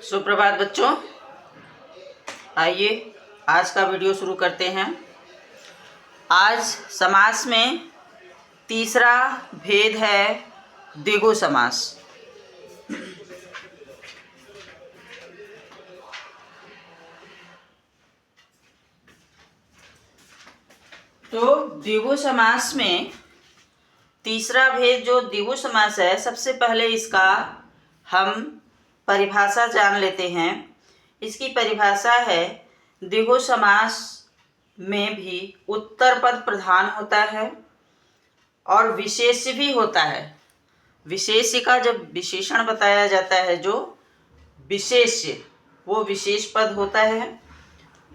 सुप्रभात बच्चों, आइए आज का वीडियो शुरू करते हैं। आज समास में तीसरा भेद है द्विगु समास। तो द्विगु समास में तीसरा भेद जो द्विगु समास है, सबसे पहले इसका हम परिभाषा जान लेते हैं। इसकी परिभाषा है, द्विगु समास में भी उत्तर पद प्रधान होता है और विशेष्य भी होता है। विशेष्य का जब विशेषण बताया जाता है, जो विशेष्य वो विशेष पद होता है,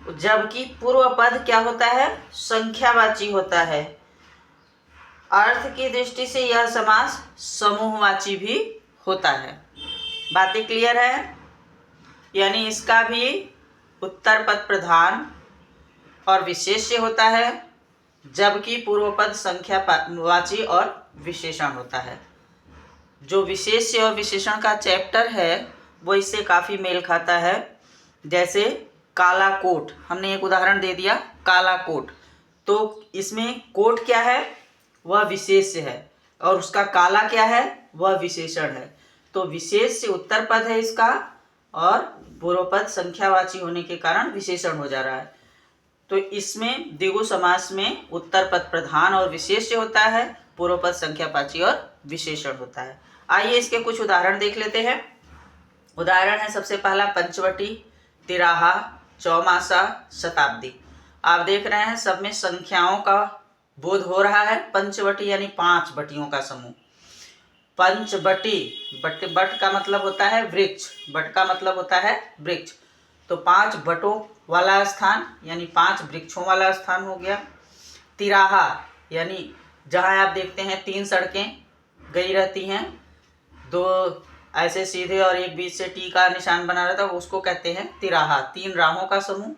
जबकि पूर्व पद क्या होता है, संख्यावाची होता है। अर्थ की दृष्टि से यह समास समूहवाची भी होता है। बातें क्लियर है? यानी इसका भी उत्तर पद प्रधान और विशेष्य होता है, जबकि पूर्व पद संख्यावाची और विशेषण होता है। जो विशेष्य और विशेषण का चैप्टर है वो इससे काफ़ी मेल खाता है। जैसे काला कोट, हमने एक उदाहरण दे दिया, काला कोट। तो इसमें कोट क्या है, वह विशेष्य है, और उसका काला क्या है, वह विशेषण है। तो विशेष्य उत्तर पद है इसका, और पूर्व पद संख्यावाची होने के कारण विशेषण हो जा रहा है। तो इसमें द्विगु समास में उत्तर पद प्रधान और विशेष्य होता है, पूर्व पद संख्यावाची और विशेषण होता है। आइए इसके कुछ उदाहरण देख लेते हैं। उदाहरण है सबसे पहला पंचवटी, तिराहा, चौमासा, शताब्दी। आप देख रहे हैं सब में संख्याओं का बोध हो रहा है। पंचवटी यानी 5 बटियों का समूह। पंचवटी, बट का मतलब होता है वृक्ष, बट का मतलब होता है वृक्ष। तो 5 बटों वाला स्थान यानी 5 वृक्षों वाला स्थान हो गया। तिराहा यानी जहाँ आप देखते हैं 3 सड़कें गई रहती हैं, 2 ऐसे सीधे और एक बीच से टी का निशान बना रहता है, उसको कहते हैं तिराहा, 3 राहों का समूह।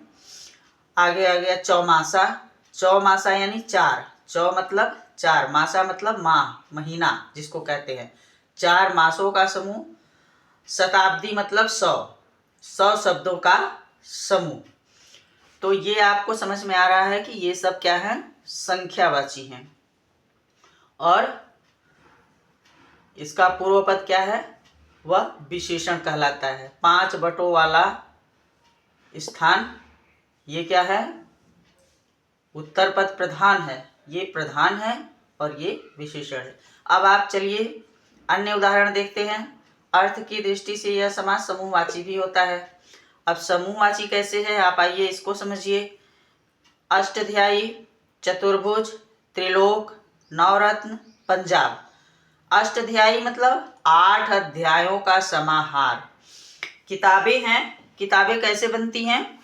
आगे आ गया चौमासा। चौमासा यानी 4, चौ मतलब 4, मासा मतलब माह, महीना जिसको कहते हैं, 4 मासों का समूह। शताब्दी मतलब 100 शब्दों का समूह। तो ये आपको समझ में आ रहा है कि ये सब क्या है, संख्यावाची हैं। और इसका पूर्व पद क्या है, वह विशेषण कहलाता है। 5 बटों वाला स्थान, ये क्या है, उत्तर पद प्रधान है, ये प्रधान है और ये विशेषण है। अब आप चलिए अन्य उदाहरण देखते हैं। अर्थ की दृष्टि से यह समास समूहवाची भी होता है। अब समूहवाची कैसे है, आप आइए इसको समझिए। अष्टाध्यायी, चतुर्भुज, त्रिलोक, नवरत्न, पंजाब। अष्टाध्यायी मतलब 8 अध्यायों का समाहार। किताबें हैं, किताबें कैसे बनती हैं,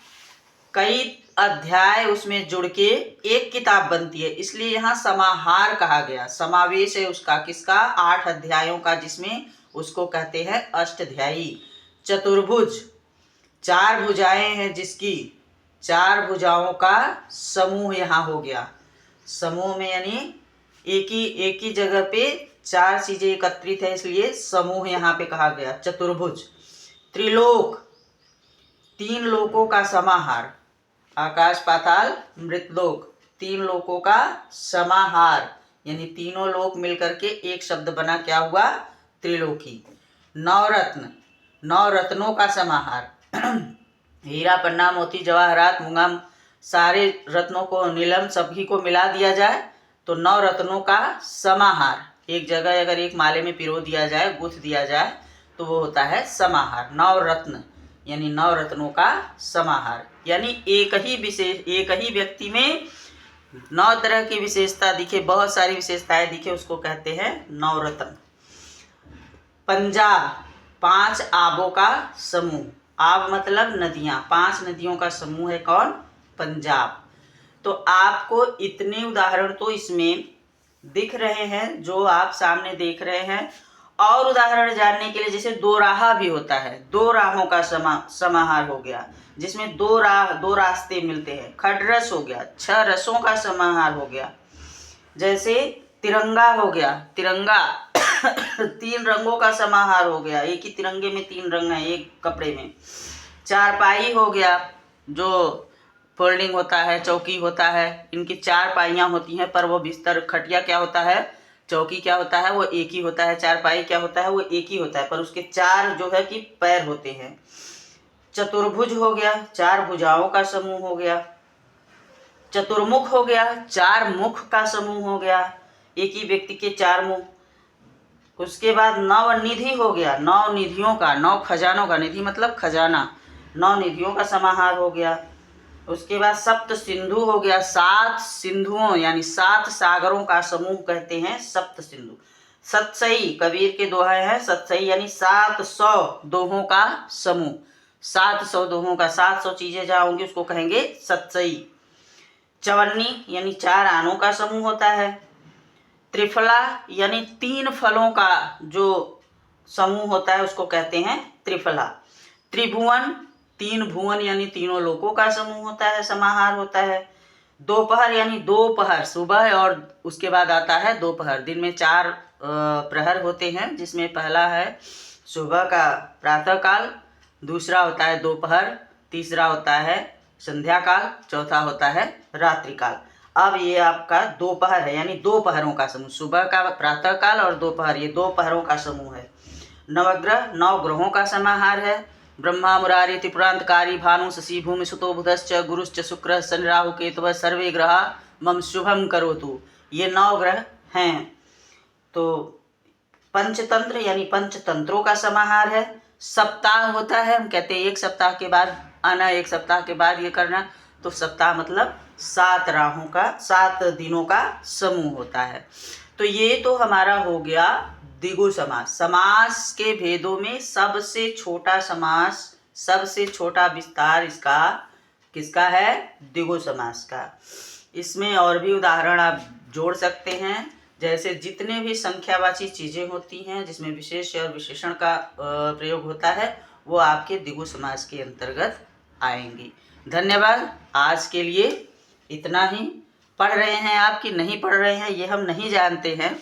कई अध्याय उसमें जुड़ के एक किताब बनती है, इसलिए यहाँ समाहार कहा गया। समावेश है उसका, किसका, 8 अध्यायों का, जिसमें उसको कहते हैं अष्टाध्यायी। चतुर्भुज, 4 भुजाएं हैं जिसकी, 4 भुजाओं का समूह यहाँ हो गया। समूह में यानी एक ही जगह पे 4 चीजें एकत्रित है, इसलिए समूह यहाँ पे कहा गया, चतुर्भुज। त्रिलोक, 3 लोकों का समाहार, आकाश पाताल मृतलोक, 3 लोकों का समाहार, यानी तीनों लोक मिलकर के एक शब्द बना, क्या हुआ, त्रिलोकी। नवरत्न, 9 रत्नों का समाहार। हीरा, पन्ना, मोती, जवाहरात, मुंगम, सारे रत्नों को, नीलम, सभी को मिला दिया जाए तो 9 रत्नों का समाहार। एक जगह अगर एक माले में पिरो दिया जाए, गुथ दिया जाए, तो वो होता है समाहार। 9 रत्न यानी 9 रत्नों का समाहार, यानी एक ही व्यक्ति में 9 तरह की विशेषता दिखे, बहुत सारी विशेषताएं दिखे, उसको कहते हैं नवरत्न। पंजाब, 5 आबों का समूह। आब मतलब नदियां, 5 नदियों का समूह है कौन, पंजाब। तो आपको इतने उदाहरण तो इसमें दिख रहे हैं जो आप सामने देख रहे हैं। और उदाहरण जानने के लिए, जैसे 2 राह भी होता है, 2 राहों का समाहार हो गया, जिसमें 2 रास्ते मिलते हैं। खडरस हो गया, 6 रसों का समाहार हो गया। जैसे तिरंगा हो गया, तिरंगा तीन रंगों का समाहार हो गया, एक ही तिरंगे में तीन रंग हैं एक कपड़े में। चारपाई हो गया, जो फोल्डिंग होता है, चौकी होता है, इनकी चार पाइयाँ होती हैं, पर वो बिस्तर खटिया क्या होता है, चौकी क्या होता है, वो एक ही होता है। चारपाई क्या होता है, वो एक ही होता है, पर उसके चार जो है कि पैर होते हैं। चतुर्भुज हो गया, चार भुजाओं का समूह हो गया। चतुर्मुख हो गया, चार मुख का समूह हो गया, एक ही व्यक्ति के चार मुख। उसके बाद नवनिधि हो गया, नौ निधियों का, नौ खजानों का, निधि मतलब खजाना, नौ निधियों का समाहार हो गया। उसके बाद सप्त सिंधु हो गया, सात सिंधुओं यानी सात सागरों का समूह कहते हैं सप्त सिंधु। सतसई, कबीर के दोहे हैं, सतसई यानी 700 दोहों का समूह, 700 दोहों का, 700 चीजें जहाँ होंगी उसको कहेंगे सतसई। चवन्नी यानी चार आनों का समूह होता है। त्रिफला यानी तीन फलों का जो समूह होता है उसको कहते हैं त्रिफला। त्रिभुवन, तीन भुवन यानी तीनों लोकों का समूह होता है, समाहार होता है। दोपहर यानी दो पहर, सुबह और उसके बाद आता है दोपहर। दिन में चार प्रहर होते हैं, जिसमें पहला है सुबह का प्रातः काल, दूसरा होता है दोपहर, तीसरा होता है संध्या काल, चौथा होता है रात्रि काल। अब ये आपका दोपहर है, यानी दो पहरों का समूह, सुबह का प्रातः काल और दोपहर, ये दो पहरों का समूह है। नवग्रह, नौ ग्रहों का समाहार है। ब्रह्मा मुरारी त्रिपुरांतकारी भानु शशि भूमि सुतो बुधश्च गुरुश्च शुक्र शनि राहु केतु सर्वे ग्रह मम शुभम करोतु, ये नौ ग्रह हैं। तो पंचतंत्र यानी पंचतंत्रों का समाहार है। सप्ताह होता है, हम कहते हैं एक सप्ताह के बाद आना, एक सप्ताह के बाद ये करना, तो सप्ताह मतलब 7 राहों का, 7 दिनों का समूह होता है। तो ये तो हमारा हो गया द्विगु समास। समास के भेदों में सबसे छोटा समास, सबसे छोटा विस्तार इसका किसका है, द्विगु समास का। इसमें और भी उदाहरण आप जोड़ सकते हैं, जैसे जितने भी संख्यावाची चीज़ें होती हैं जिसमें विशेष और विशेषण का प्रयोग होता है, वो आपके द्विगु समास के अंतर्गत आएंगी। धन्यवाद। आज के लिए इतना ही। पढ़ रहे हैं आप कि नहीं पढ़ रहे हैं ये हम नहीं जानते हैं,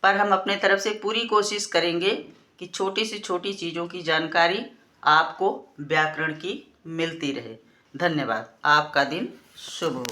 पर हम अपने तरफ से पूरी कोशिश करेंगे कि छोटी से छोटी चीज़ों की जानकारी आपको व्याकरण की मिलती रहे। धन्यवाद। आपका दिन शुभ हो।